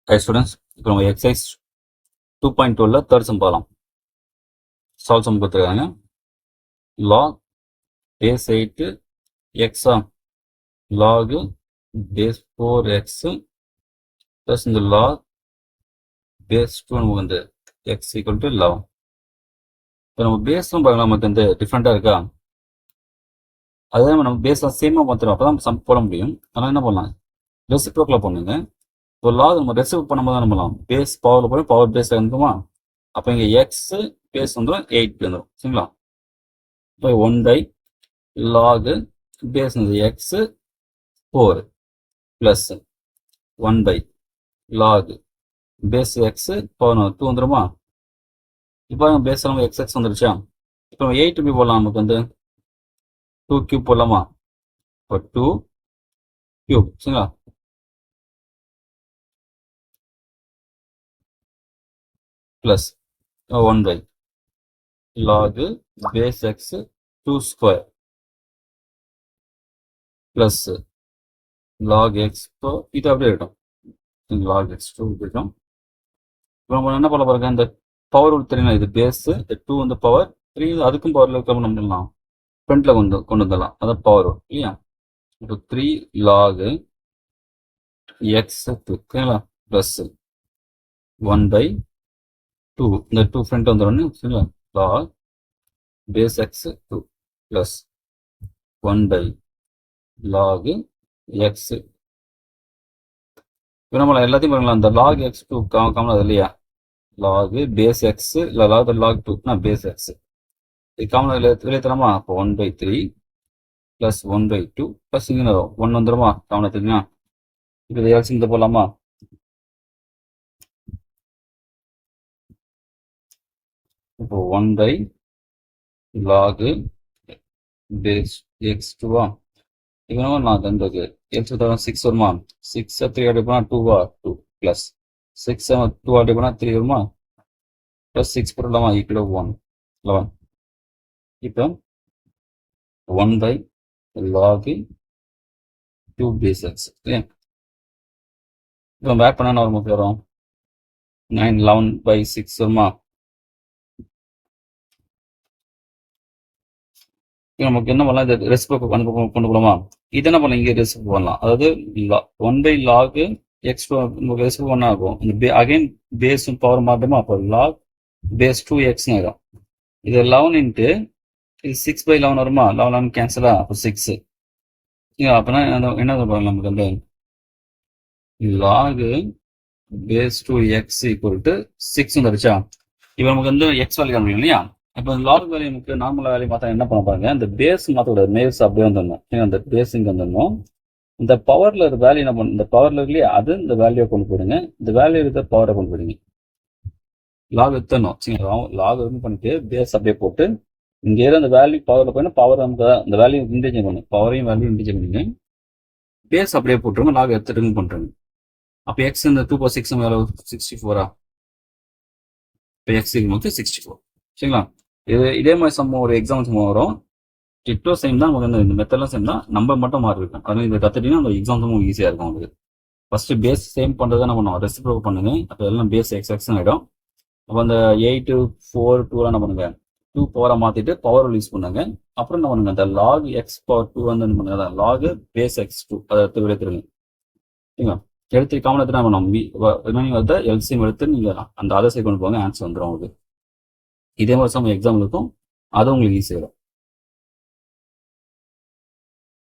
Hi students, இப்போ நம்ம exercise 2.12 third sum பார்க்கலாம். solve sum கொடுத்திருக்காங்க. log base 8 x log base 4x plus இந்த log base 2 நமக்கு வந்து x equal to 11. இப்போ நம்ம பேஸும் பார்க்கலாம், நமக்கு வந்து டிஃப்ரெண்ட்டாக இருக்கா, அதே நம்ம பேஸில் சேமாக பார்த்துருவோம், அப்போ தான் சம் போட முடியும். அதனால் என்ன பண்ணலாம், ரெசிப்ரோக்கில் பண்ணுங்க. இப்போ லாக் நம்ம ரெசிவ் பண்ணும்போது தான் நம்மலாம் பேஸ் பவரில் போய் பவர் பேஸில் இருந்துமா, அப்போ இங்கே எக்ஸ் பேஸ் வந்துடும் 8 வந்துடும். சரிங்களா, இப்போ 1 லாகு பேஸ் வந்து x 4 plus 1 log base x power 2 வந்துடுமா. இப்போ பேஸ் நம்ம எக்ஸ் வந்துருச்சா. இப்போ நம்ம 8 எப்படி போடலாம், நமக்கு வந்து 2 கியூப் போடலாமா. இப்போ 2 கியூப் சரிங்களா, plus 1 log base x 2 square plus log x இது அப்படியே இருக்கும், log x 2 இருக்கும். இப்போ நம்ம என்ன பண்ண போறோம், இந்த பவர் ரூல் தெரியும், இது பேஸ் 2 வந்து பவர் 3, அதுக்கும் பவர்ல இருக்க நம்ம பண்ணலாம், ஃப்ரண்ட்ல கொண்டு வந்துடலாம், அதான் பவர் இல்லையா. இப்போ 3 log x 2 சரிங்களா பிளஸ் 1/2, இந்த 2 ஃப்ரண்ட் வந்துடும் சரிங்களா, log base x 2 plus 1 log x. இப்போ நம்ம எல்லாத்தையும் பாருங்களா, அந்த log x2 காமன் அது இல்லையா, log base x இல்லை log 2 base x இது காமன் வெளியே தரமா. அப்போ 1/3 plus 1/2 plus இங்கே 1 வந்துடுமா காமன் தெரியுமா. இப்போ இதை எல்சிஎம் இந்த போடலாமா. இப்போ 1 log base x2 இப்போ நான் தந்தது x 6 வருமா, 6 3 ஆட் பண்ணா 2 2 பிளஸ் 6 2 ஆட் பண்ணா 3 வருமா, பிளஸ் 6 போடலாமா ஈக்குவல் 1 11. இப்போ 1 log 2 base x சரியா. இப்போ நம்ம ஆட் பண்ணா நமக்கு வரும் 9 11/6 வருமா. நமக்கு என்ன பண்ணலாம், இது ரெசிப்ரோக்கல் கொண்டு போகலாமா. இது என்ன பண்ணலாம், இங்கே ரெசிப்ரோக்கல் பண்ணலாம், அதாவது 1 log x2 நமக்கு ரெசிப்ரோக்கல் பண்ணா இருக்கும். இந்த அகைன் பேஸ் பவர் மாற்றமா, அப்போ log base 2x ஆயிடும். இது 11 இன்ட்டு இது 6/11 வருமா, 11 கேன்சலா, அப்போ 6. அப்போனா என்ன சொல்றாங்க, நமக்கு வந்து log base 2x equal to 6 வந்துருச்சா. இப்போ நமக்கு வந்து எக்ஸ் வேல்யூ காமிக்கணும் இல்லையா. இப்போ லாக் வேல்யூ நமக்கு நார்மல் வேல்யூ பார்த்தா என்ன பண்ண பாருங்க, இந்த பேஸ் மாற்றக்கூடாது, மேஸ் அப்படியே வந்துடணும். அந்த பேஸ் இங்கே வந்துடணும். இந்த பவர்ல ஒரு வேல்யூ என்ன பண்ணணும், இந்த பவர்ல இல்லையா, அது இந்த வேல்யூவை கொண்டு போயிடுங்க, இந்த வேல்யூ இருக்க பவரை கொண்டு போயிடுங்க. லாக் எத்தணும் சரிங்களா, லாக் வந்து பண்ணிட்டு பேஸ் அப்படியே போட்டு இங்கே ஏதோ அந்த வேல்யூ பவரில் போயினா பவர் நமக்கு இந்த வேல்யூ இன்டிஜர் பண்ணுங்க, பவரையும் வேல்யூ இன்டிஜர் பண்ணுங்க, பேஸ் அப்படியே போட்டுருங்க, லாக் எடுத்துட்டு பண்ணுறேங்க. அப்போ எக்ஸ் இந்த 2/6 வேலை 64. இப்போ எக்ஸ் நமக்கு 64 சரிங்களா. இதே மாதிரி சம் ஒரு எக்ஸாம் சம் வரும், டிட்டோ சேம் தான் நமக்கு இந்த மெத்தட்லாம் சேம் தான், நம்பர் மட்டும் மாறி இருக்கும். அதனால இதை கற்றுட்டீங்கன்னா அந்த எக்ஸாம் சம் ஈஸியாக இருக்கும் உங்களுக்கு. ஃபர்ஸ்ட் பேஸ் சேம் பண்ணுறது என்ன பண்ணுவோம், ரெசிப்ரோக்கல் பண்ணுங்க, அப்போ எல்லாம் பேஸ் எக்ஸ் ஆகிடும். அப்போ அந்த 8 4 2 என்ன பண்ணுங்க, 2 பவரை மாற்றிட்டு பவர் யூஸ் பண்ணுங்க. அப்புறம் என்ன பண்ணுங்க, அந்த log x பவர் 2 வந்து என்ன பண்ணுங்க, log base x2 அதை எடுத்து எடுத்துருங்க சரிங்களா. எடுத்து காமன் எடுத்து நம்ம ரிமைனிங் வந்து எல்சிஎம் எடுத்து நீங்கள் அந்த அதர் சைடு கொண்டு போங்க, ஆன்சர் வந்துடும் உங்களுக்கு. இதே மாதிரி சம் எக்ஸாம் இருக்கும், அது உங்களுக்கு ஈஸியாக இருக்கும்.